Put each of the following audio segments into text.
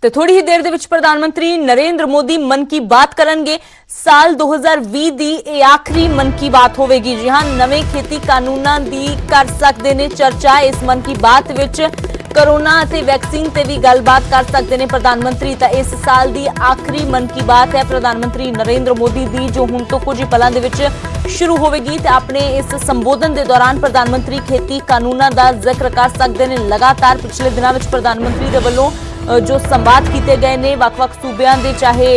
ਤੇ ਥੋੜੀ ਹੀ ਦੇਰ ਦੇ ਵਿੱਚ ਪ੍ਰਧਾਨ ਮੰਤਰੀ ਨਰਿੰਦਰ ਮੋਦੀ ਮਨ ਕੀ ਬਾਤ ਕਰਨਗੇ। ਸਾਲ 2020 ਦੀ ਇਹ ਆਖਰੀ ਮਨ ਕੀ ਬਾਤ ਹੋਵੇਗੀ। ਜੀ ਹਾਂ, ਨਵੇਂ ਖੇਤੀ ਕਾਨੂੰਨਾਂ ਦੀ ਕਰ ਸਕਦੇ ਨੇ ਚਰਚਾ। ਇਸ ਮਨ ਕੀ ਬਾਤ ਵਿੱਚ कोरोना ते वैक्सीन ते भी गलबात कर सकते हैं प्रधानमंत्री। तो इस साल की आखिरी मन की बात है प्रधानमंत्री नरेंद्र मोदी दी, जो हुण तो कुछ ही पलों दे विच शुरू होवेगी। ते अपने इस संबोधन के दौरान प्रधानमंत्री खेती कानूनों का जिक्र कर सकते हैं। लगातार पिछले दिनों में प्रधानमंत्री के वलों जो संवाद किए गए ने वख-वख सूबियां दे, चाहे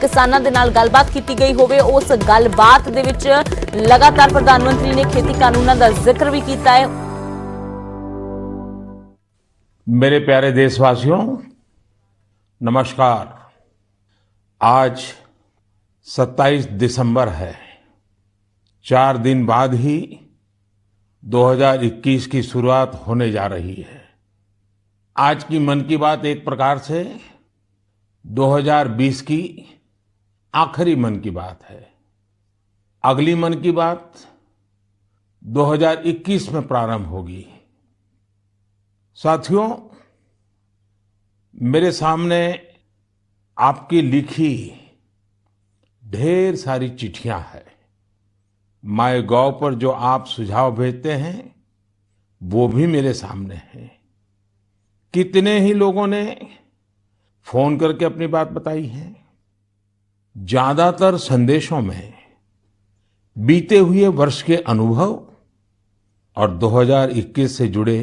किसानां दे नाल गलबात की गई होवे, उस गलबात दे विच लगातार प्रधानमंत्री ने खेती कानूनों का जिक्र भी किया है। मेरे प्यारे देशवासियों, नमस्कार। आज 27 दिसंबर है। 4 दिन बाद ही 2021 की शुरुआत होने जा रही है। आज की मन की बात एक प्रकार से 2020 की आखिरी मन की बात है। अगली मन की बात 2021 में प्रारंभ होगी। साथियों, मेरे सामने आपकी लिखी ढेर सारी चिट्ठियां हैं। माईगॉव पर जो आप सुझाव भेजते हैं वो भी मेरे सामने हैं। कितने ही लोगों ने फोन करके अपनी बात बताई है। ज्यादातर संदेशों में बीते हुए वर्ष के अनुभव और 2021 से जुड़े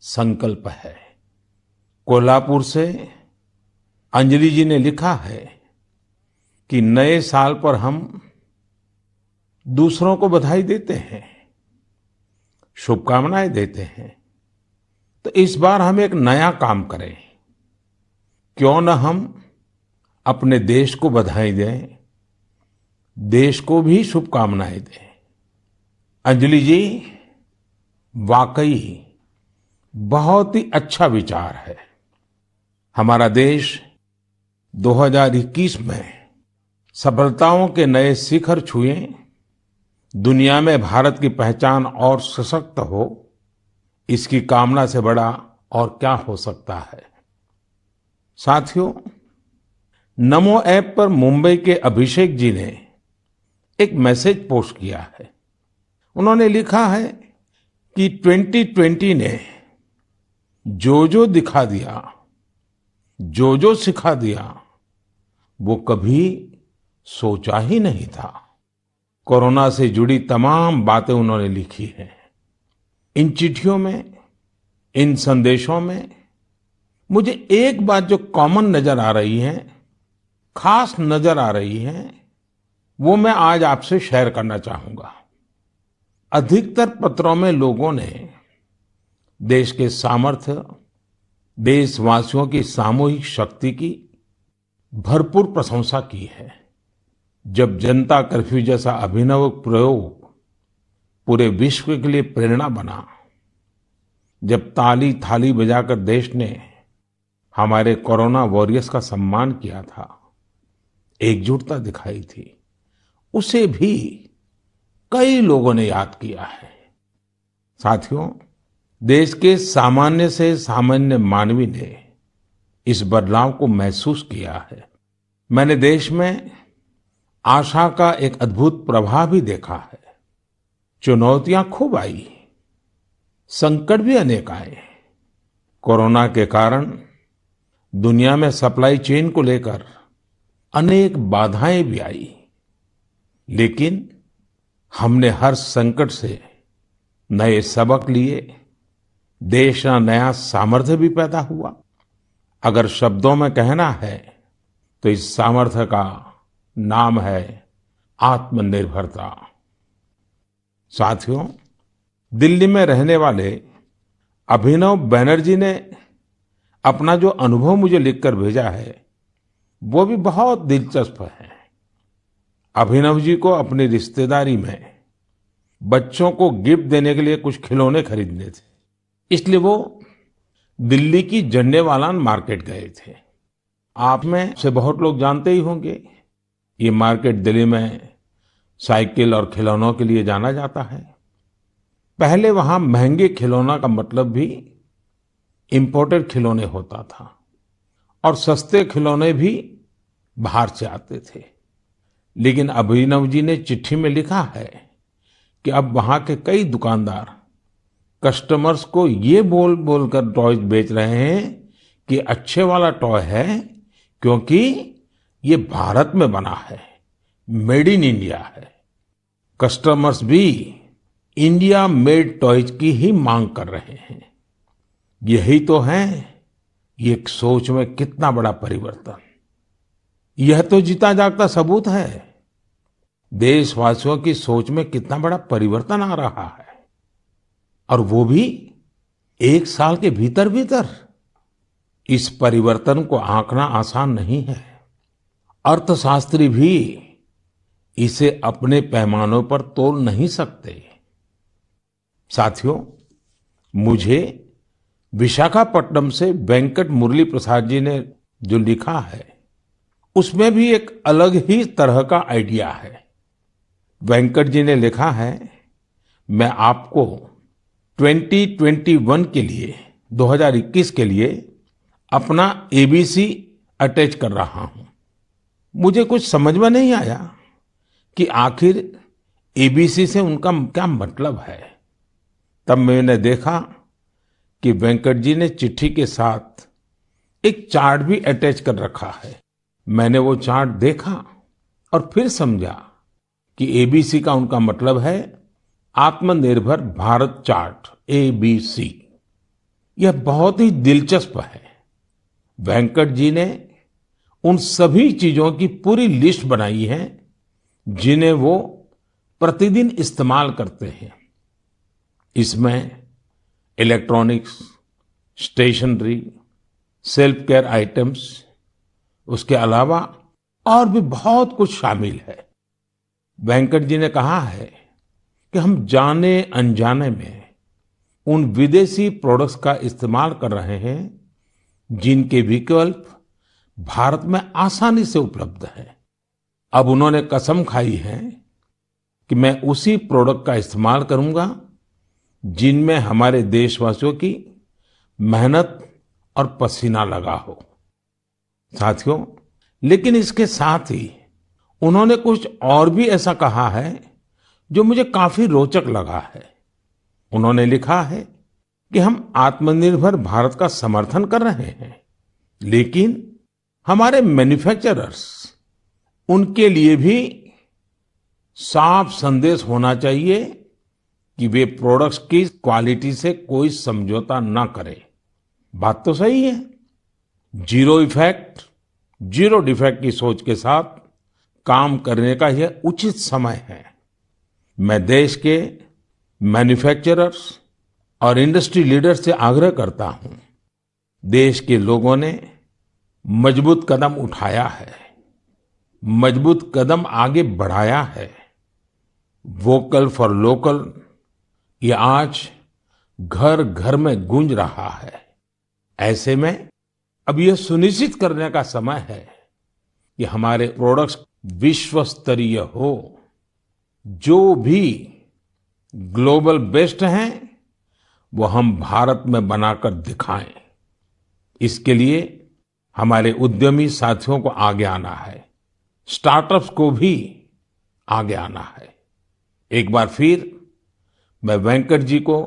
संकल्प है। कोल्हापुर से अंजलि जी ने लिखा है कि नए साल पर हम दूसरों को बधाई देते हैं, शुभकामनाएं देते हैं। तो इस बार हम एक नया काम करें। क्यों न हम अपने देश को बधाई दें, देश को भी शुभकामनाएं दें। अंजलि जी, वाकई बहुत ही अच्छा विचार है। हमारा देश 2021 में सफलताओं के नए शिखर छुए, दुनिया में भारत की पहचान और सशक्त हो, इसकी कामना से बड़ा और क्या हो सकता है। साथियों, नमो ऐप पर मुंबई के अभिषेक जी ने एक मैसेज पोस्ट किया है। उन्होंने लिखा है कि 2020 ने जो दिखा दिया, जो सिखा दिया, वो कभी सोचा ही नहीं था। कोरोना से जुड़ी तमाम बातें उन्होंने लिखी हैं। इन चिट्ठियों में, इन संदेशों में मुझे एक बात जो कॉमन नजर आ रही है, खास नजर आ रही है, वो मैं आज आपसे शेयर करना चाहूंगा। अधिकतर पत्रों में लोगों ने देश के सामर्थ्य, देशवासियों की सामूहिक शक्ति की भरपूर प्रशंसा की है। जब जनता कर्फ्यू जैसा अभिनव प्रयोग पूरे विश्व के लिए प्रेरणा बना, जब ताली थाली बजाकर देश ने हमारे कोरोना वॉरियर्स का सम्मान किया था, एकजुटता दिखाई थी, उसे भी कई लोगों ने याद किया है। साथियों, देश के सामान्य से सामान्य मानवी ने इस बदलाव को महसूस किया है। मैंने देश में आशा का एक अद्भुत प्रभाव भी देखा है। चुनौतियां खूब आई, संकट भी अनेक आए। कोरोना के कारण दुनिया में सप्लाई चेन को लेकर अनेक बाधाएं भी आई, लेकिन हमने हर संकट से नए सबक लिए। देश का नया सामर्थ्य भी पैदा हुआ। अगर शब्दों में कहना है तो इस सामर्थ्य का नाम है आत्मनिर्भरता। साथियों, दिल्ली में रहने वाले अभिनव बैनर्जी ने अपना जो अनुभव मुझे लिखकर भेजा है वो भी बहुत दिलचस्प है। अभिनव जी को अपनी रिश्तेदारी में बच्चों को गिफ्ट देने के लिए कुछ खिलौने खरीदने थे, इसलिए वो दिल्ली की झंडेवालान मार्केट गए थे। आप में से बहुत लोग जानते ही होंगे, ये मार्केट दिल्ली में साइकिल और खिलौनों के लिए जाना जाता है। पहले वहां महंगे खिलौना का मतलब भी इंपोर्टेड खिलौने होता था और सस्ते खिलौने भी बाहर से आते थे। लेकिन अभिनव जी ने चिट्ठी में लिखा है कि अब वहां के कई दुकानदार कस्टमर्स को ये बोल बोल कर टॉयज बेच रहे हैं कि अच्छे वाला टॉय है क्योंकि ये भारत में बना है, मेड इन इंडिया है। कस्टमर्स भी इंडिया मेड टॉयज की ही मांग कर रहे हैं। यही तो है ये सोच में कितना बड़ा परिवर्तन। यह तो जीता जागता सबूत है देशवासियों की सोच में कितना बड़ा परिवर्तन आ रहा है, और वो भी 1 साल के भीतर भीतर। इस परिवर्तन को आंकना आसान नहीं है। अर्थशास्त्री भी इसे अपने पैमानों पर तोल नहीं सकते। साथियों, मुझे विशाखापट्टनम से वेंकट मुरली प्रसाद जी ने जो लिखा है उसमें भी एक अलग ही तरह का आइडिया है। वेंकट जी ने लिखा है, मैं आपको 2021 के लिए 2021 के लिए अपना एबीसी अटैच कर रहा हूं। मुझे कुछ समझ में नहीं आया कि आखिर एबीसी से उनका क्या मतलब है। तब मैंने देखा कि वेंकट जी ने चिट्ठी के साथ एक चार्ट भी अटैच कर रखा है। मैंने वो चार्ट देखा और फिर समझा कि एबीसी का उनका मतलब है आत्मनिर्भर भारत चार्ट, एबीसी। यह बहुत ही दिलचस्प है। वेंकट जी ने उन सभी चीजों की पूरी लिस्ट बनाई है जिन्हें वो प्रतिदिन इस्तेमाल करते हैं। इसमें electronics, stationery, self care items, उसके अलावा और भी बहुत कुछ शामिल है। वेंकट जी ने कहा है कि हम जाने अनजाने में उन विदेशी प्रोडक्ट्स का इस्तेमाल कर रहे हैं जिनके विकल्प भारत में आसानी से उपलब्ध है। अब उन्होंने कसम खाई है कि मैं उसी प्रोडक्ट का इस्तेमाल करूंगा जिनमें हमारे देशवासियों की मेहनत और पसीना लगा हो। साथियों, लेकिन इसके साथ ही उन्होंने कुछ और भी ऐसा कहा है जो मुझे काफी रोचक लगा है। उन्होंने लिखा है कि हम आत्मनिर्भर भारत का समर्थन कर रहे हैं, लेकिन हमारे मैन्युफैक्चरर्स, उनके लिए भी साफ संदेश होना चाहिए कि वे प्रोडक्ट्स की क्वालिटी से कोई समझौता ना करें। बात तो सही है। जीरो इफेक्ट, जीरो डिफेक्ट की सोच के साथ काम करने का यह उचित समय है। मैं देश के मैन्युफैक्चरर्स और इंडस्ट्री लीडर्स से आग्रह करता हूं, देश के लोगों ने मजबूत कदम उठाया है, मजबूत कदम आगे बढ़ाया है। वोकल फॉर लोकल ये आज घर घर में गूंज रहा है। ऐसे में अब यह सुनिश्चित करने का समय है कि हमारे प्रोडक्ट्स विश्व स्तरीय हो। जो भी ग्लोबल बेस्ट हैं वो हम भारत में बनाकर दिखाएं। इसके लिए हमारे उद्यमी साथियों को आगे आना है, स्टार्टअप्स को भी आगे आना है। एक बार फिर मैं वेंकट जी को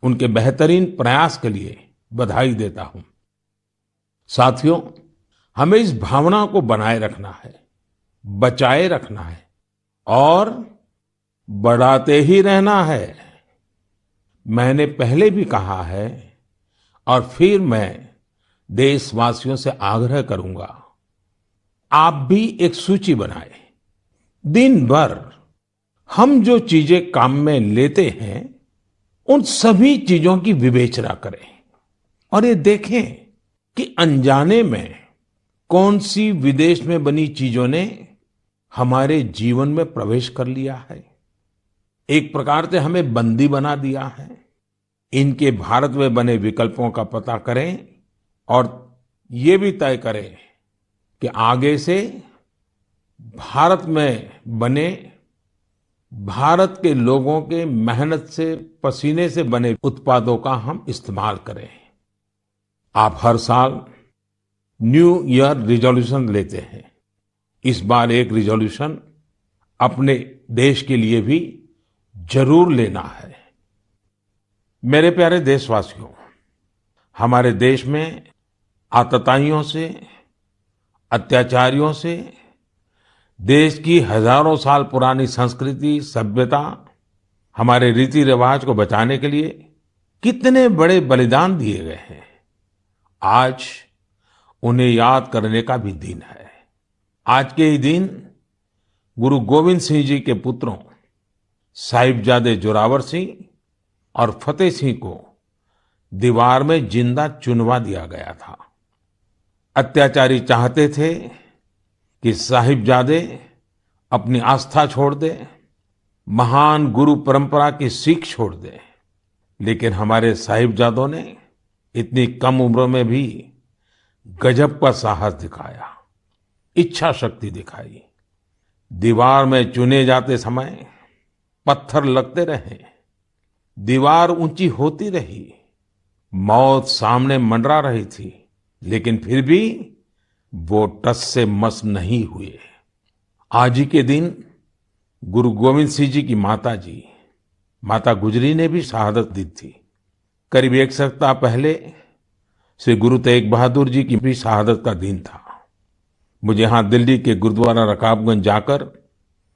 उनके बेहतरीन प्रयास के लिए बधाई देता हूं। साथियों, हमें इस भावना को बनाए रखना है, बचाए रखना है और बढ़ाते ही रहना है। मैंने पहले भी कहा है और फिर मैं देशवासियों से आग्रह करूंगा, आप भी एक सूची बनाएं। दिन भर हम जो चीजें काम में लेते हैं उन सभी चीजों की विवेचना करें और ये देखें कि अनजाने में कौन सी विदेश में बनी चीजों ने हमारे जीवन में प्रवेश कर लिया है, एक प्रकार से हमें बंदी बना दिया है। इनके भारत में बने विकल्पों का पता करें और ये भी तय करें कि आगे से भारत में बने, भारत के लोगों के मेहनत से, पसीने से बने उत्पादों का हम इस्तेमाल करें। आप हर साल न्यू ईयर रिजोल्यूशन लेते हैं। इस बार एक रिजोल्यूशन अपने देश के लिए भी जरूर लेना है। मेरे प्यारे देशवासियों, हमारे देश में आतताइयों से, अत्याचारियों से देश की हजारों साल पुरानी संस्कृति, सभ्यता, हमारे रीति रिवाज को बचाने के लिए कितने बड़े बलिदान दिए गए हैं। आज उन्हें याद करने का भी दिन है। आज के ही दिन गुरु गोविंद सिंह जी के पुत्रों साहिबजादे जोरावर सिंह और फतेह सिंह को दीवार में जिंदा चुनवा दिया गया था। अत्याचारी चाहते थे कि साहिबजादे अपनी आस्था छोड़ दे, महान गुरु परंपरा की सीख छोड़ दे, लेकिन हमारे साहिबजादों ने इतनी कम उम्र में भी गजब का साहस दिखाया, इच्छा शक्ति दिखाई। दीवार में चुने जाते समय पत्थर लगते रहे, दीवार ऊंची होती रही, मौत सामने मंडरा रही थी, लेकिन फिर भी वो टस से मस नहीं हुए। आज ही के दिन गुरु गोविंद सिंह जी की माता जी, माता गुजरी ने भी शहादत दी थी। करीब एक सप्ताह पहले श्री गुरु तेग बहादुर जी की भी शहादत का दिन था। मुझे यहाँ दिल्ली के गुरुद्वारा रकाबगंज जाकर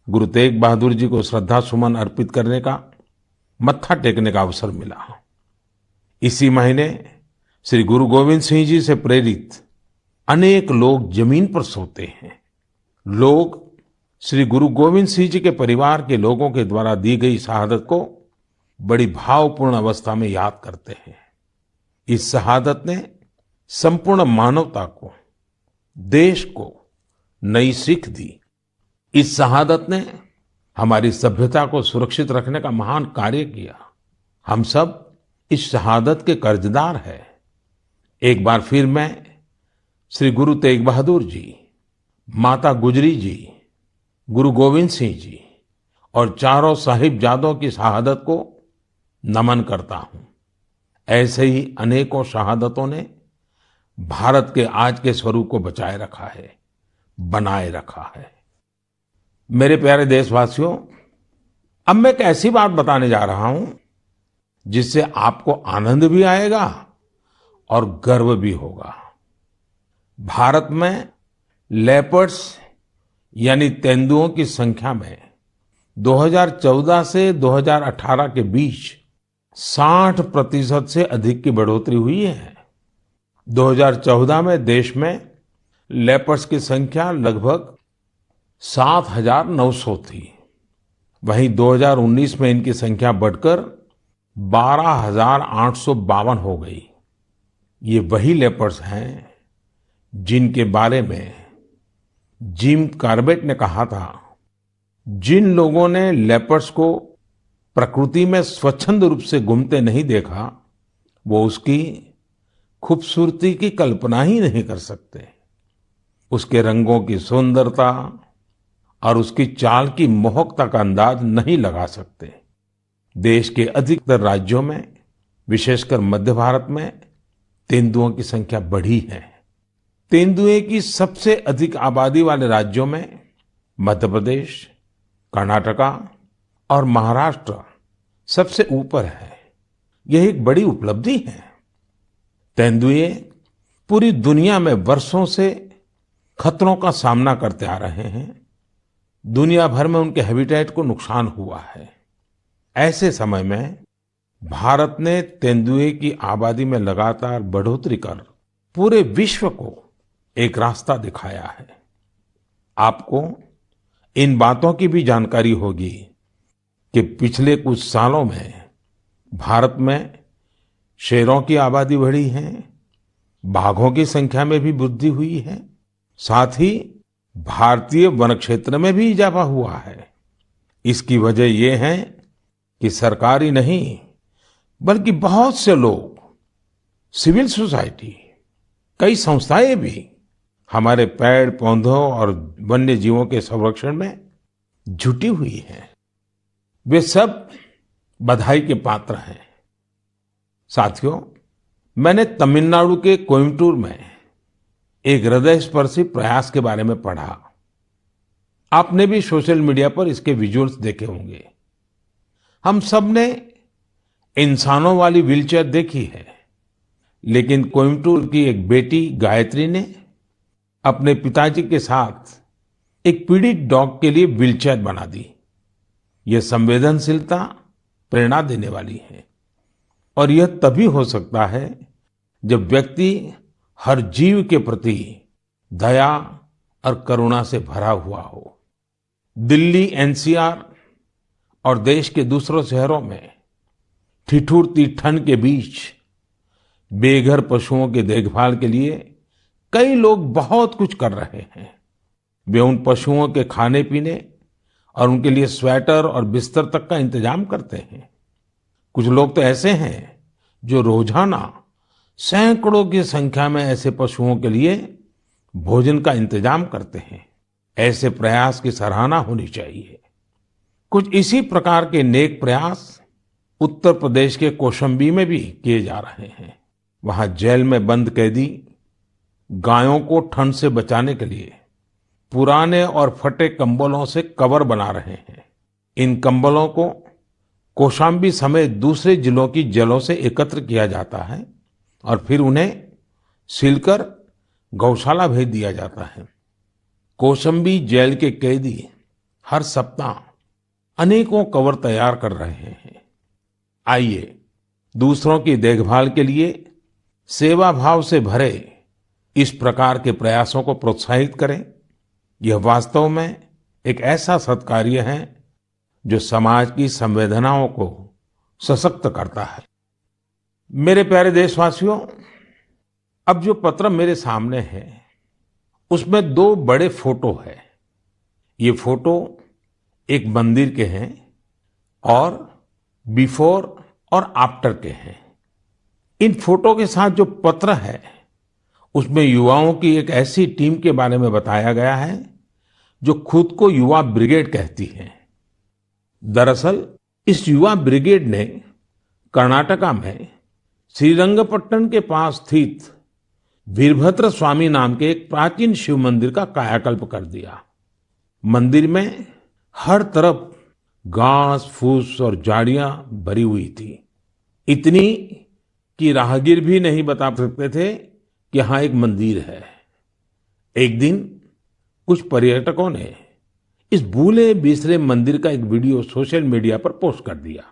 गुरु तेग बहादुर जी को श्रद्धा सुमन अर्पित करने का, मत्था टेकने का अवसर मिला। इसी महीने श्री गुरु गोविंद सिंह जी से प्रेरित अनेक लोग जमीन पर सोते हैं। लोग श्री गुरु गोविंद सिंह जी के परिवार के लोगों के द्वारा दी गई शहादत को बड़ी भावपूर्ण अवस्था में याद करते हैं। इस शहादत ने संपूर्ण मानवता को, देश को नई सीख दी। इस शहादत ने हमारी सभ्यता को सुरक्षित रखने का महान कार्य किया। हम सब इस शहादत के कर्जदार हैं। एक बार फिर मैं श्री गुरु तेग बहादुर जी, माता गुजरी जी, गुरु गोविंद सिंह जी और चारों साहिबजादों की शहादत को नमन करता हूं। ऐसे ही अनेकों शहादतों ने भारत के आज के स्वरूप को बचाए रखा है, बनाए रखा है। मेरे प्यारे देशवासियों, अब मैं एक ऐसी बात बताने जा रहा हूं जिससे आपको आनंद भी आएगा और गर्व भी होगा। भारत में लेपर्ड्स यानी तेंदुओं की संख्या में 2014 से 2018 के बीच 60% से अधिक की बढ़ोतरी हुई है। 2014 में देश में लेपर्ड्स की संख्या लगभग 7,900 थी। वहीं 2019 में इनकी संख्या बढ़कर 12,852 हो गई। ये वही लेपर्ड्स हैं जिनके बारे में जिम कॉर्बेट ने कहा था, जिन लोगों ने लेपर्ड्स को प्रकृति में स्वच्छंद रूप से घूमते नहीं देखा, वो उसकी खूबसूरती की कल्पना ही नहीं कर सकते। उसके रंगों की सुंदरता और उसकी चाल की मोहकता का अंदाज नहीं लगा सकते। देश के अधिकतर राज्यों में, विशेषकर मध्य भारत में, तेंदुओं की संख्या बढ़ी है। तेंदुए की सबसे अधिक आबादी वाले राज्यों में मध्य प्रदेश, कर्नाटका और महाराष्ट्र सबसे ऊपर है। यह एक बड़ी उपलब्धि है। तेंदुए पूरी दुनिया में वर्षों से खतरों का सामना करते आ रहे हैं। दुनिया भर में उनके हैबिटेट को नुकसान हुआ है। ऐसे समय में भारत ने तेंदुए की आबादी में लगातार बढ़ोतरी कर पूरे विश्व को एक रास्ता दिखाया है। आपको इन बातों की भी जानकारी होगी कि पिछले कुछ सालों में भारत में शेरों की आबादी बढ़ी है, बाघों की संख्या में भी वृद्धि हुई है, साथ ही भारतीय वन क्षेत्र में भी इजाफा हुआ है। इसकी वजह ये है कि सरकारी नहीं बल्कि बहुत से लोग, सिविल सोसाइटी, कई संस्थाएं भी हमारे पेड़ पौधों और वन्य जीवों के संरक्षण में जुटी हुई हैं। वे सब बधाई के पात्र हैं। साथियों, मैंने तमिलनाडु के कोयम्बटूर में एक हृदयस्पर्शी प्रयास के बारे में पढ़ा। आपने भी सोशल मीडिया पर इसके विजुअल्स देखे होंगे। हम सब ने इंसानों वाली व्हीलचेयर देखी है, लेकिन कोयम्बटूर की एक बेटी गायत्री ने अपने पिताजी के साथ एक पीड़ित डॉग के लिए व्हीलचेयर बना दी। यह संवेदनशीलता प्रेरणा देने वाली है, और यह तभी हो सकता है जब व्यक्ति हर जीव के प्रति दया और करुणा से भरा हुआ हो। दिल्ली एनसीआर और देश के दूसरों शहरों में ठिठुरती ठंड के बीच बेघर पशुओं की देखभाल के लिए कई लोग बहुत कुछ कर रहे हैं। वे उन पशुओं के खाने पीने और उनके लिए स्वेटर और बिस्तर तक का इंतजाम करते हैं। कुछ लोग तो ऐसे हैं जो रोजाना सैकड़ों की संख्या में ऐसे पशुओं के लिए भोजन का इंतजाम करते हैं। ऐसे प्रयास की सराहना होनी चाहिए। कुछ इसी प्रकार के नेक प्रयास उत्तर प्रदेश के कौशाम्बी में भी किए जा रहे हैं। वहां जेल में बंद कैदी गायों को ठंड से बचाने के लिए पुराने और फटे कंबलों से कवर बना रहे हैं। इन कंबलों को कौशाम्बी समेत दूसरे जिलों की जेलों से एकत्र किया जाता है और फिर उन्हें सिलकर गौशाला भेज दिया जाता है। कौशाम्बी जेल के कैदी हर सप्ताह अनेकों कवर तैयार कर रहे हैं। आइए दूसरों की देखभाल के लिए सेवा भाव से भरे इस प्रकार के प्रयासों को प्रोत्साहित करें। यह वास्तव में एक ऐसा सत्कार्य है जो समाज की संवेदनाओं को सशक्त करता है। मेरे प्यारे देशवासियों, अब जो पत्र मेरे सामने है उसमें दो बड़े फोटो है। ये फोटो एक मंदिर के हैं और बिफोर और आफ्टर के हैं। इन फोटो के साथ जो पत्र है उसमें युवाओं की एक ऐसी टीम के बारे में बताया गया है जो खुद को युवा ब्रिगेड कहती है। दरअसल इस युवा ब्रिगेड ने कर्नाटका में श्रीरंगपट्टनम के पास स्थित वीरभद्र स्वामी नाम के एक प्राचीन शिव मंदिर का कायाकल्प कर दिया। मंदिर में हर तरफ घास फूस और झाड़ियां भरी हुई थी, इतनी कि राहगीर भी नहीं बता सकते थे कि यहां एक मंदिर है। एक दिन कुछ पर्यटकों ने इस भूले बिसरे मंदिर का एक वीडियो सोशल मीडिया पर पोस्ट कर दिया।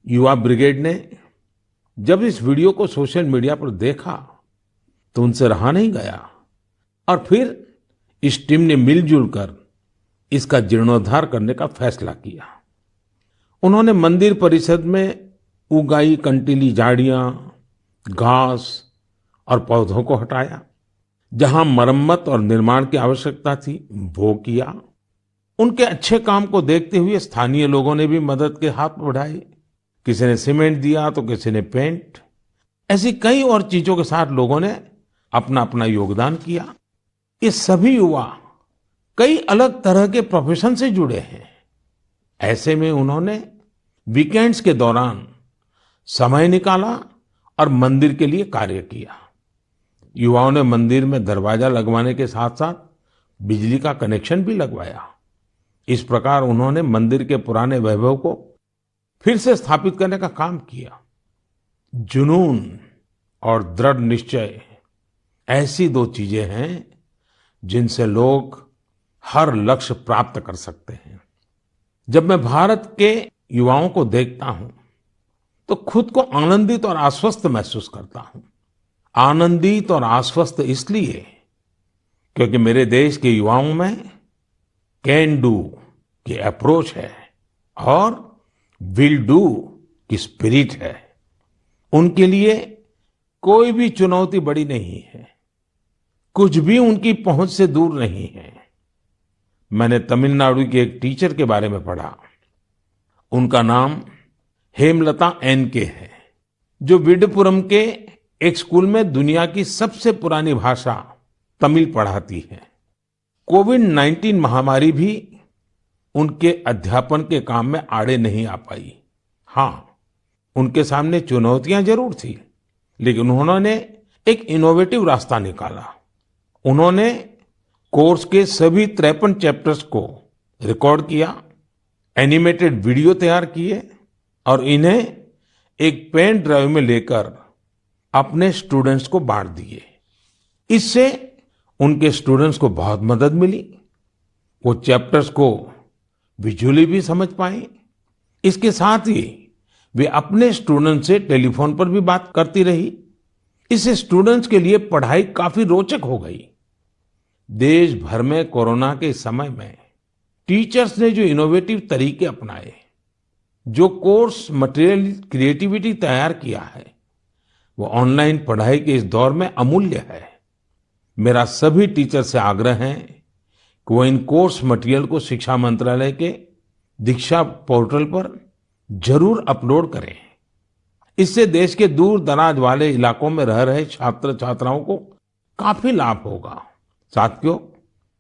युवा ब्रिगेड ने जब इस वीडियो को सोशल मीडिया पर देखा तो उनसे रहा नहीं गया और फिर इस टीम ने मिलजुल कर इसका जीर्णोद्धार करने का फैसला किया। उन्होंने मंदिर परिसर में उगाई कंटीली झाड़ियां, घास और पौधों को हटाया। जहां मरम्मत और निर्माण की आवश्यकता थी वो किया। उनके अच्छे काम को देखते हुए स्थानीय लोगों ने भी मदद के हाथ बढ़ाए। किसी ने सीमेंट दिया तो किसी ने पेंट। ऐसी कई और चीजों के साथ लोगों ने अपना अपना योगदान किया। ये सभी युवा कई अलग तरह के प्रोफेशन से जुड़े हैं। ऐसे में उन्होंने वीकेंड्स के दौरान समय निकाला और मंदिर के लिए कार्य किया। युवाओं ने मंदिर में दरवाजा लगवाने के साथ साथ बिजली का कनेक्शन भी लगवाया। इस प्रकार उन्होंने मंदिर के पुराने वैभव को फिर से स्थापित करने का काम किया। जुनून और दृढ़ निश्चय ऐसी दो चीजें हैं जिनसे लोग हर लक्ष्य प्राप्त कर सकते हैं। जब मैं भारत के युवाओं को देखता हूं तो खुद को आनंदित और आश्वस्त महसूस करता हूं। आनंदित और आश्वस्त इसलिए क्योंकि मेरे देश के युवाओं में कैन डू की अप्रोच है और विल डू की स्पिरिट है। उनके लिए कोई भी चुनौती बड़ी नहीं है, कुछ भी उनकी पहुंच से दूर नहीं है। मैंने तमिलनाडु की एक टीचर के बारे में पढ़ा। उनका नाम हेमलता एन.के. है, जो विडुपुरम के एक स्कूल में दुनिया की सबसे पुरानी भाषा तमिल पढ़ाती है। कोविड-19 महामारी भी उनके अध्यापन के काम में आड़े नहीं आ पाई। हाँ, उनके सामने चुनौतियां जरूर थी, लेकिन उन्होंने एक इनोवेटिव रास्ता निकाला। उन्होंने कोर्स के सभी 53 चैप्टर्स को रिकॉर्ड किया, एनिमेटेड वीडियो तैयार किए और इन्हें एक पेन ड्राइव में लेकर अपने स्टूडेंट्स को बांट दिए। इससे उनके स्टूडेंट्स को बहुत मदद मिली। वो चैप्टर्स को विजुअली भी समझ पाए। इसके साथ ही वे अपने स्टूडेंट्स से टेलीफोन पर भी बात करती रही। इससे स्टूडेंट्स के लिए पढ़ाई काफी रोचक हो गई। देश भर में कोरोना के समय में टीचर्स ने जो इनोवेटिव तरीके अपनाए, जो कोर्स मटेरियल क्रिएटिविटी तैयार किया है, वो ऑनलाइन पढ़ाई के इस दौर में अमूल्य है। मेरा सभी टीचर से आग्रह है कि वो इन कोर्स मटेरियल को शिक्षा मंत्रालय के दीक्षा पोर्टल पर जरूर अपलोड करें। इससे देश के दूर दराज वाले इलाकों में रह रहे छात्र छात्राओं को काफी लाभ होगा। साथियों,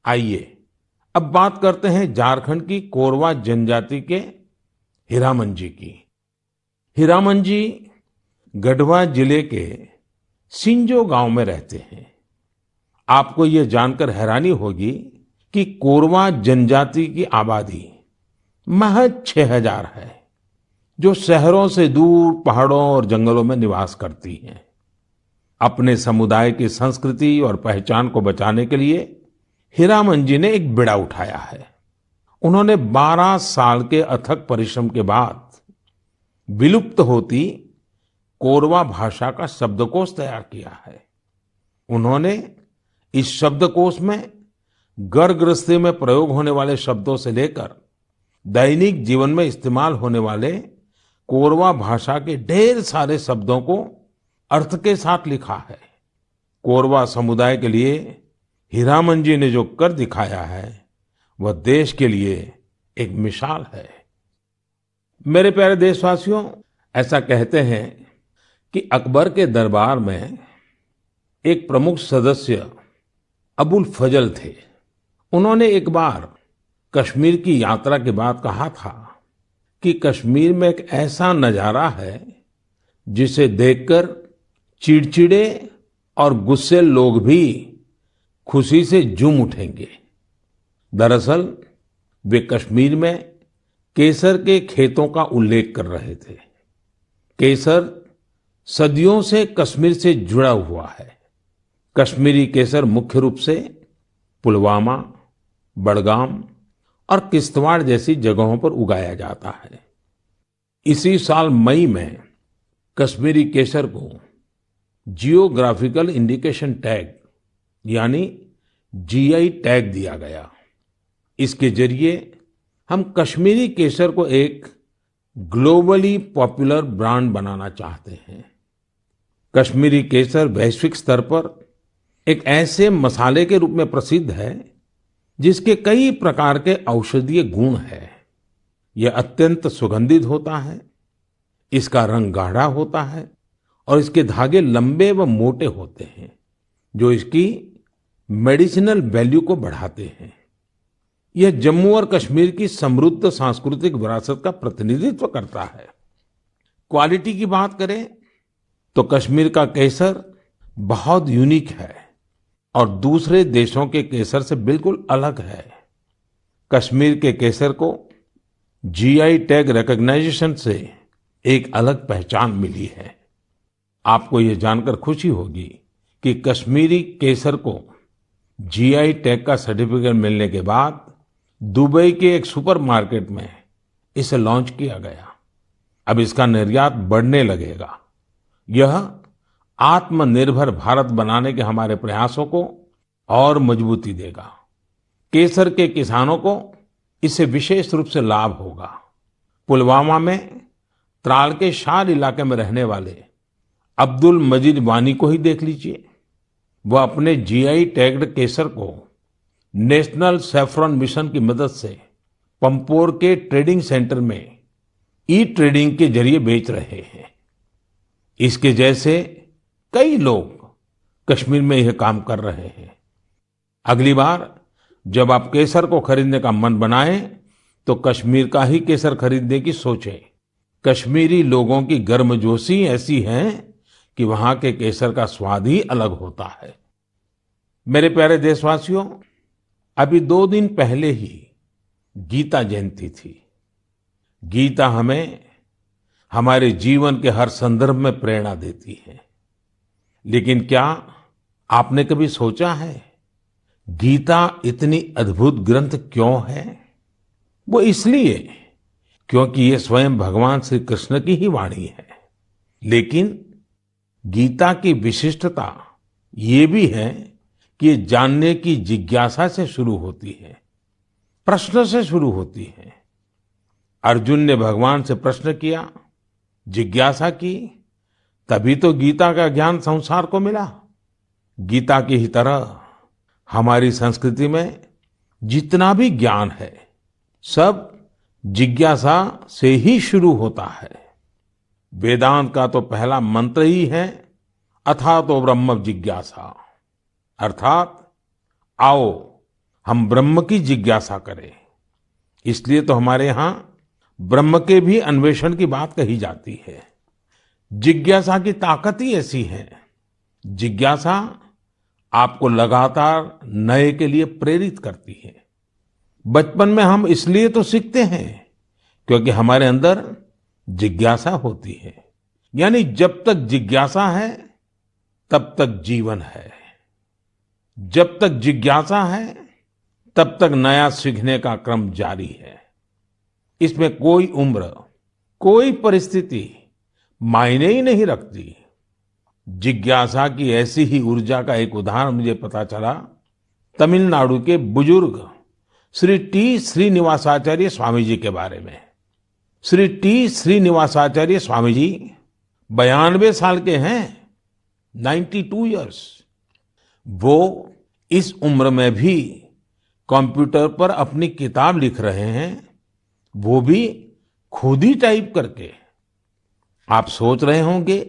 आइए अब बात करते हैं झारखंड की कोरवा जनजाति के हीरामन जी की। हीरामन जी गढ़वा जिले के सिंजो गांव में रहते हैं। आपको ये जानकर हैरानी होगी कि कोरवा जनजाति की आबादी महज 6000 है, जो शहरों से दूर पहाड़ों और जंगलों में निवास करती हैं। अपने समुदाय की संस्कृति और पहचान को बचाने के लिए हीरामन जी ने एक बीड़ा उठाया है। उन्होंने 12 साल के अथक परिश्रम के बाद विलुप्त होती कोरवा भाषा का शब्दकोश तैयार किया है। उन्होंने इस शब्दकोश में घर गृहस्थी में प्रयोग होने वाले शब्दों से लेकर दैनिक जीवन में इस्तेमाल होने वाले कोरवा भाषा के ढेर सारे शब्दों को अर्थ के साथ लिखा है। कोरवा समुदाय के लिए हीरामन जी ने जो कर दिखाया है, वह देश के लिए एक मिसाल है। मेरे प्यारे देशवासियों, ऐसा कहते हैं कि अकबर के दरबार में एक प्रमुख सदस्य अबुल फजल थे। उन्होंने एक बार कश्मीर की यात्रा के बाद कहा था कि कश्मीर में एक ऐसा नजारा है जिसे देखकर चिड़चिड़े और गुस्से लोग भी खुशी से झूम उठेंगे। दरअसल वे कश्मीर में केसर के खेतों का उल्लेख कर रहे थे। केसर सदियों से कश्मीर से जुड़ा हुआ है। कश्मीरी केसर मुख्य रूप से पुलवामा, बडगाम और किश्तवाड़ जैसी जगहों पर उगाया जाता है। इसी साल मई में कश्मीरी केसर को जियोग्राफिकल इंडिकेशन टैग यानी जीआई टैग दिया गया। इसके जरिए हम कश्मीरी केसर को एक ग्लोबली पॉपुलर ब्रांड बनाना चाहते हैं। कश्मीरी केसर वैश्विक स्तर पर एक ऐसे मसाले के रूप में प्रसिद्ध है जिसके कई प्रकार के औषधीय गुण हैं। यह अत्यंत सुगंधित होता है, इसका रंग गाढ़ा होता है और इसके धागे लंबे व मोटे होते हैं, जो इसकी मेडिसिनल वैल्यू को बढ़ाते हैं। यह जम्मू और कश्मीर की समृद्ध सांस्कृतिक विरासत का प्रतिनिधित्व करता है। क्वालिटी की बात करें तो कश्मीर का केसर बहुत यूनिक है और दूसरे देशों के केसर से बिल्कुल अलग है। कश्मीर के केसर को जीआई टैग रिकॉग्नाइजेशन से एक अलग पहचान मिली है। आपको ये जानकर खुशी होगी कि कश्मीरी केसर को जीआई टैग का सर्टिफिकेट मिलने के बाद दुबई के एक सुपरमार्केट में इसे लॉन्च किया गया। अब इसका निर्यात बढ़ने लगेगा। यह आत्मनिर्भर भारत बनाने के हमारे प्रयासों को और मजबूती देगा। केसर के किसानों को इससे विशेष रूप से लाभ होगा। पुलवामा में त्राल के शार इलाके में रहने वाले अब्दुल मजीद वानी को ही देख लीजिए। वह अपने जीआई टैग्ड केसर को नेशनल सैफ्रॉन मिशन की मदद से पंपोर के ट्रेडिंग सेंटर में ई ट्रेडिंग के जरिए बेच रहे हैं। इसके जैसे कई लोग कश्मीर में यह काम कर रहे हैं। अगली बार जब आप केसर को खरीदने का मन बनाएं तो कश्मीर का ही केसर खरीदने की सोचें। कश्मीरी लोगों की गर्मजोशी ऐसी है कि वहां के केसर का स्वाद ही अलग होता है। मेरे प्यारे देशवासियों, अभी 2 दिन पहले ही गीता जयंती थी। गीता हमें हमारे जीवन के हर संदर्भ में प्रेरणा देती है। लेकिन क्या आपने कभी सोचा है गीता इतनी अद्भुत ग्रंथ क्यों है? वो इसलिए क्योंकि ये स्वयं भगवान श्री कृष्ण की ही वाणी है। लेकिन गीता की विशिष्टता ये भी है कि ये जानने की जिज्ञासा से शुरू होती है, प्रश्न से शुरू होती है। अर्जुन ने भगवान से प्रश्न किया, जिज्ञासा की, तभी तो गीता का ज्ञान संसार को मिला। गीता की ही तरह हमारी संस्कृति में जितना भी ज्ञान है सब जिज्ञासा से ही शुरू होता है। वेदांत का तो पहला मंत्र ही है अथातो ब्रह्म जिज्ञासा, अर्थात आओ हम ब्रह्म की जिज्ञासा करें। इसलिए तो हमारे यहाँ ब्रह्म के भी अन्वेषण की बात कही जाती है। जिज्ञासा की ताकत ही ऐसी है। जिज्ञासा आपको लगातार नए के लिए प्रेरित करती है। बचपन में हम इसलिए तो सीखते हैं क्योंकि हमारे अंदर जिज्ञासा होती है। यानी जब तक जिज्ञासा है तब तक जीवन है। जब तक जिज्ञासा है तब तक नया सीखने का क्रम जारी है। इसमें कोई उम्र, कोई परिस्थिति मायने ही नहीं रखती। जिज्ञासा की ऐसी ही ऊर्जा का एक उदाहरण मुझे पता चला तमिलनाडु के बुजुर्ग श्री टी श्रीनिवासाचार्य स्वामी जी के बारे में। श्री टी श्रीनिवासाचार्य स्वामी जी 92 साल के हैं, 92 इयर्स। वो इस उम्र में भी कंप्यूटर पर अपनी किताब लिख रहे हैं, वो भी खुद ही टाइप करके। आप सोच रहे होंगे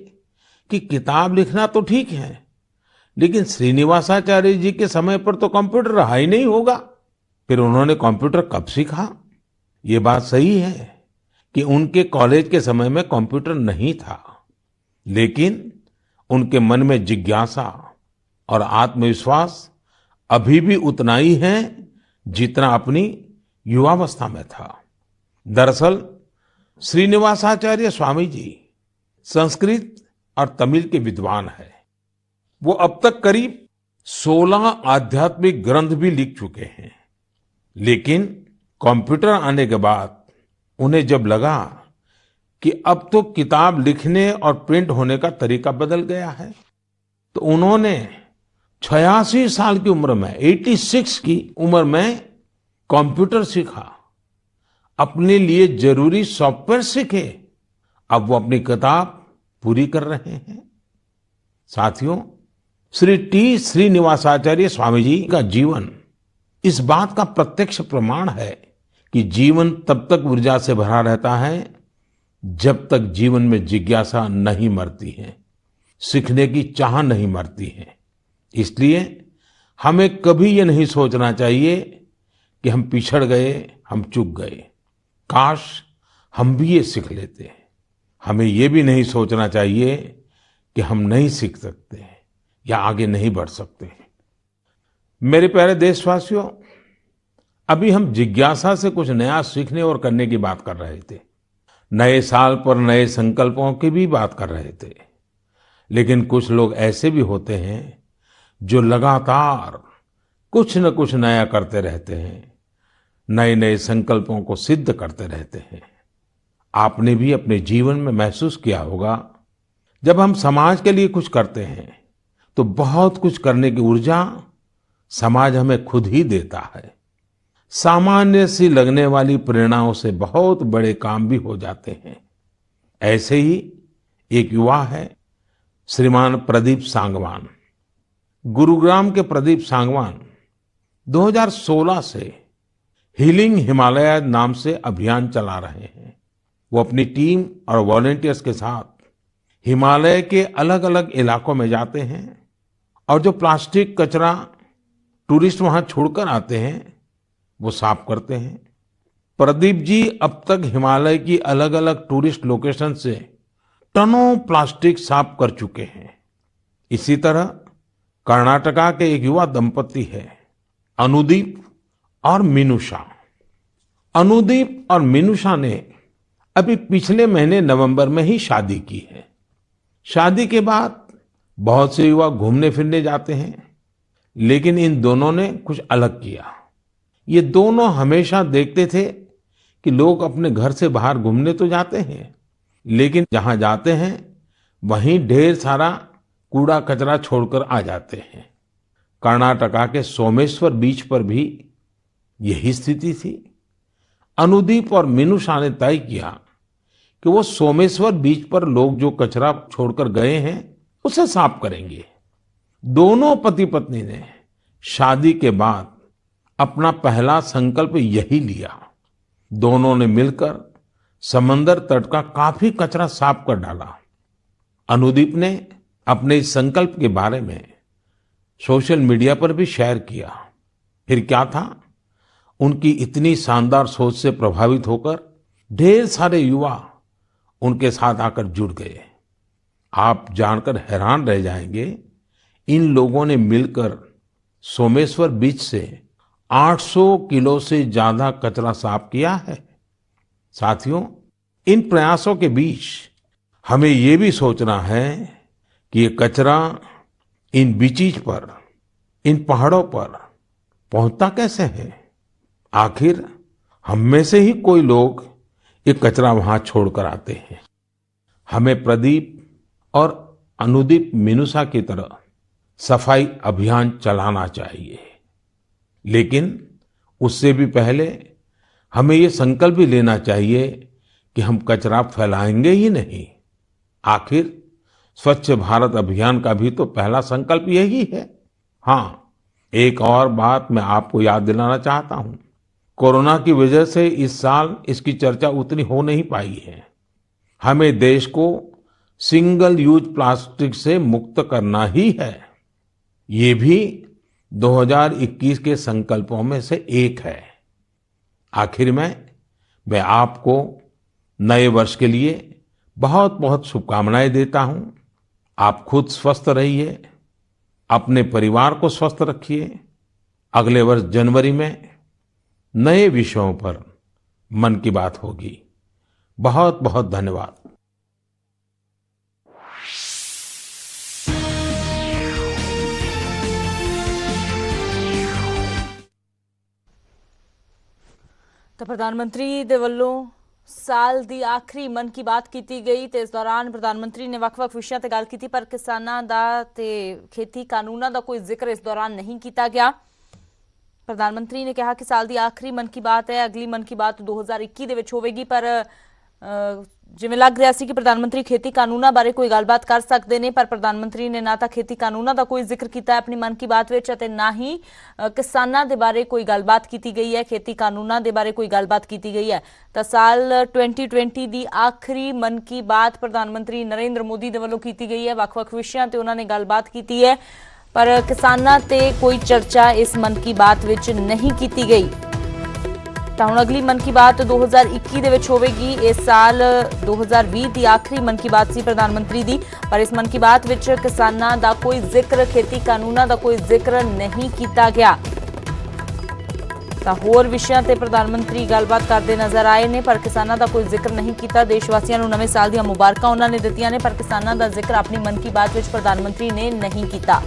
कि किताब लिखना तो ठीक है, लेकिन श्रीनिवासाचार्य जी के समय पर तो कंप्यूटर रहा ही नहीं होगा। फिर उन्होंने कंप्यूटर कब सीखा? ये बात सही है कि उनके कॉलेज के समय में कंप्यूटर नहीं था, लेकिन उनके मन में जिज्ञासा और आत्मविश्वास अभी भी उतना ही है जितना अपनी युवावस्था में था। दरअसल श्रीनिवासाचार्य स्वामी जी संस्कृत और तमिल के विद्वान हैं। वो अब तक करीब 16 आध्यात्मिक ग्रंथ भी लिख चुके हैं। लेकिन कंप्यूटर आने के बाद उन्हें जब लगा कि अब तो किताब लिखने और प्रिंट होने का तरीका बदल गया है, तो उन्होंने 86 साल की उम्र में, 86 की उम्र में कंप्यूटर सीखा, अपने लिए जरूरी सॉफ्टवेयर सीखे। अब वो अपनी किताब पूरी कर रहे हैं। साथियों, श्री टी श्रीनिवासाचार्य स्वामी जी का जीवन इस बात का प्रत्यक्ष प्रमाण है कि जीवन तब तक ऊर्जा से भरा रहता है जब तक जीवन में जिज्ञासा नहीं मरती है, सीखने की चाह नहीं मरती है। इसलिए हमें कभी ये नहीं सोचना चाहिए कि हम पिछड़ गए, हम चूक गए, काश हम भी ये सीख लेते। हमें ये भी नहीं सोचना चाहिए कि हम नहीं सीख सकते या आगे नहीं बढ़ सकते। मेरे प्यारे देशवासियों, अभी हम जिज्ञासा से कुछ नया सीखने और करने की बात कर रहे थे। नए साल पर नए संकल्पों की भी बात कर रहे थे। लेकिन कुछ लोग ऐसे भी होते हैं जो लगातार कुछ न कुछ नया करते रहते हैं, नए नए संकल्पों को सिद्ध करते रहते हैं। आपने भी अपने जीवन में महसूस किया होगा, जब हम समाज के लिए कुछ करते हैं तो बहुत कुछ करने की ऊर्जा समाज हमें खुद ही देता है। सामान्य सी लगने वाली प्रेरणाओं से बहुत बड़े काम भी हो जाते हैं। ऐसे ही एक युवा है श्रीमान प्रदीप सांगवान। गुरुग्राम के प्रदीप सांगवान 2016 से हीलिंग हिमालय नाम से अभियान चला रहे हैं। वो अपनी टीम और वॉलंटियर्स के साथ हिमालय के अलग अलग इलाकों में जाते हैं और जो प्लास्टिक कचरा टूरिस्ट वहां छोड़कर आते हैं वो साफ करते हैं। प्रदीप जी अब तक हिमालय की अलग अलग टूरिस्ट लोकेशन से टनों प्लास्टिक साफ कर चुके हैं। इसी तरह कर्नाटका के एक युवा दंपति है, अनुदीप और मिनुषा। अनुदीप और मिनुषा ने अभी पिछले महीने नवंबर में ही शादी की है। शादी के बाद बहुत से युवा घूमने फिरने जाते हैं, लेकिन इन दोनों ने कुछ अलग किया। ये दोनों हमेशा देखते थे कि लोग अपने घर से बाहर घूमने तो जाते हैं, लेकिन जहां जाते हैं वहीं ढेर सारा कूड़ा कचरा छोड़कर आ जाते हैं। कर्नाटका के सोमेश्वर बीच पर भी यही स्थिति थी। अनुदीप और मिनुषा ने तय किया कि वो सोमेश्वर बीच पर लोग जो कचरा छोड़कर गए हैं उसे साफ करेंगे। दोनों पति पत्नी ने शादी के बाद अपना पहला संकल्प यही लिया। दोनों ने मिलकर समंदर तट का काफी कचरा साफ कर डाला। अनुदीप ने अपने इस संकल्प के बारे में सोशल मीडिया पर भी शेयर किया। फिर क्या था, उनकी इतनी शानदार सोच से प्रभावित होकर ढेर सारे युवा उनके साथ आकर जुड़ गए। आप जानकर हैरान रह जाएंगे, इन लोगों ने मिलकर सोमेश्वर बीच से 800 किलो से ज्यादा कचरा साफ किया है। साथियों, इन प्रयासों के बीच हमें ये भी सोचना है कि ये कचरा इन बीचीज पर, इन पहाड़ों पर पहुंचता कैसे है। आखिर हम में से ही कोई लोग ये कचरा वहां छोड़कर आते हैं। हमें प्रदीप और अनुदीप मिनुषा की तरह सफाई अभियान चलाना चाहिए, लेकिन उससे भी पहले हमें ये संकल्प भी लेना चाहिए कि हम कचरा फैलाएंगे ही नहीं। आखिर स्वच्छ भारत अभियान का भी तो पहला संकल्प यही है। हाँ, एक और बात मैं आपको याद दिलाना चाहता हूं। कोरोना की वजह से इस साल इसकी चर्चा उतनी हो नहीं पाई है। हमें देश को सिंगल यूज प्लास्टिक से मुक्त करना ही है। ये भी 2021 के संकल्पों में से एक है। आखिर में मैं आपको नए वर्ष के लिए बहुत बहुत शुभकामनाएं देता हूं। आप खुद स्वस्थ रहिए, अपने परिवार को स्वस्थ रखिए। अगले वर्ष जनवरी में नए विषयों पर मन की बात होगी। बहुत बहुत धन्यवाद। तो प्रधानमंत्री ਦੇ ਵੱਲੋਂ ਸਾਲ ਦੀ ਆਖਰੀ ਮਨ ਕੀ ਬਾਤ ਕੀਤੀ ਗਈ ਤੇ ਇਸ ਦੌਰਾਨ ਪ੍ਰਧਾਨਮੰਤਰੀ ਨੇ ਵੱਖ-ਵੱਖ ਵਿਸ਼ਿਆਂ ਤੇ ਗੱਲ ਕੀਤੀ, ਪਰ ਕਿਸਾਨਾਂ ਦਾ ਤੇ ਖੇਤੀ ਕਾਨੂੰਨਾਂ ਦਾ ਕੋਈ ਜ਼ਿਕਰ ਇਸ ਦੌਰਾਨ ਨਹੀਂ ਕੀਤਾ ਗਿਆ। ਪ੍ਰਧਾਨਮੰਤਰੀ ਨੇ ਕਿਹਾ ਕਿ ਸਾਲ ਦੀ ਆਖਰੀ ਮਨ ਕੀ ਬਾਤ ਹੈ, ਅਗਲੀ ਮਨ ਕੀ ਬਾਤ 2021 ਦੇ ਵਿੱਚ ਹੋਵੇਗੀ, ਪਰ ਜਿਵੇਂ ਲੱਗ ਰਿਹਾ ਸੀ ਕਿ ਪ੍ਰਧਾਨਮੰਤਰੀ ਖੇਤੀ ਕਾਨੂੰਨਾਂ ਬਾਰੇ ਕੋਈ ਗੱਲਬਾਤ ਕਰ ਸਕਦੇ ਨੇ, ਪਰ ਪ੍ਰਧਾਨਮੰਤਰੀ ਨੇ ਨਾ ਤਾਂ ਖੇਤੀ ਕਾਨੂੰਨਾਂ ਦਾ ਕੋਈ ਜ਼ਿਕਰ ਕੀਤਾ ਆਪਣੀ ਮਨ ਕੀ ਬਾਤ ਵਿੱਚ ਅਤੇ ਨਾ ਹੀ ਕਿਸਾਨਾਂ ਦੇ ਬਾਰੇ ਕੋਈ ਗੱਲਬਾਤ ਕੀਤੀ ਗਈ ਹੈ, ਖੇਤੀ ਕਾਨੂੰਨਾਂ ਦੇ ਬਾਰੇ ਕੋਈ ਗੱਲਬਾਤ ਕੀਤੀ ਗਈ ਹੈ। ਤਾਂ ਸਾਲ 2020 ਦੀ ਆਖਰੀ ਮਨ ਕੀ ਬਾਤ ਪ੍ਰਧਾਨਮੰਤਰੀ ਨਰਿੰਦਰ ਮੋਦੀ ਦੇ ਵੱਲੋਂ ਕੀਤੀ ਗਈ ਹੈ। ਵੱਖ-ਵੱਖ ਵਿਸ਼ਿਆਂ ਤੇ ਉਹਨਾਂ ਨੇ ਗੱਲਬਾਤ ਕੀਤੀ ਹੈ, ਪਰ ਕਿਸਾਨਾਂ ਤੇ ਕੋਈ ਚਰਚਾ ਇਸ ਮਨ ਕੀ ਬਾਤ ਵਿੱਚ ਨਹੀਂ ਕੀਤੀ ਗਈ। ਤਾਂ ਹੁਣ ਅਗਲੀ ਮਨ ਕੀ ਬਾਤ 2021 ਦੇ ਵਿੱਚ ਹੋਵੇਗੀ। ਇਸ ਸਾਲ 2020 ਦੀ ਆਖਰੀ ਮਨ ਕੀ ਬਾਤ ਸੀ ਪ੍ਰਧਾਨ ਮੰਤਰੀ ਦੀ, ਪਰ ਇਸ ਮਨ ਕੀ ਬਾਤ ਵਿੱਚ ਕਿਸਾਨਾਂ ਦਾ ਕੋਈ ਜ਼ਿਕਰ, ਖੇਤੀ ਕਾਨੂੰਨਾਂ ਦਾ ਕੋਈ ਜ਼ਿਕਰ ਨਹੀਂ ਕੀਤਾ ਗਿਆ। ਤਾਂ ਹੋਰ ਵਿਸ਼ਿਆਂ ਤੇ ਪ੍ਰਧਾਨ ਮੰਤਰੀ ਗੱਲਬਾਤ ਕਰਦੇ ਨਜ਼ਰ ਆਏ ਨੇ, ਪਰ ਕਿਸਾਨਾਂ ਦਾ ਕੋਈ ਜ਼ਿਕਰ ਨਹੀਂ ਕੀਤਾ। ਦੇਸ਼ ਵਾਸੀਆਂ ਨੂੰ ਨਵੇਂ ਸਾਲ ਦੀਆਂ ਮੁਬਾਰਕਾਂ ਉਹਨਾਂ ਨੇ ਦਿੱਤੀਆਂ ਨੇ, ਪਰ ਕਿਸਾਨਾਂ ਦਾ ਜ਼ਿਕਰ ਆਪਣੀ ਮਨ ਕੀ ਬਾਤ ਵਿੱਚ ਪ੍ਰਧਾਨ ਮੰਤਰੀ ਨੇ ਨਹੀਂ ਕੀਤਾ।